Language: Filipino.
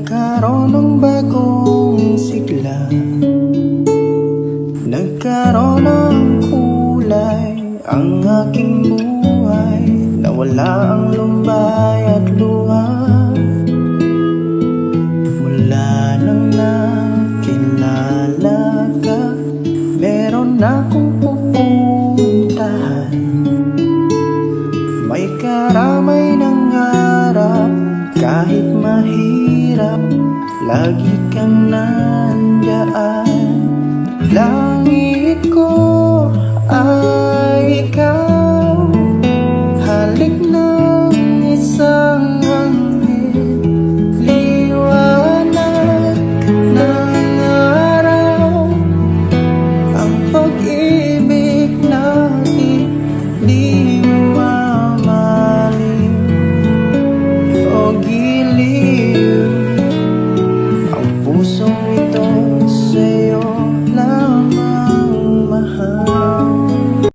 Nagkaroon ng bagong sigla, nagkaroon ng kulay ang aking buhay. Nawala ang lumbay at luha, mula nang nakilala ka. Meron akong pupuntahan, may karamay ng harap. Kahit mahirap, lagi kang nandyan. Langit ko ay ikaw, halik ng isang anghel. Liwanag ng araw, ang pag-ibig natin di mamahalin o giliw. Ang pusong ito sa'yo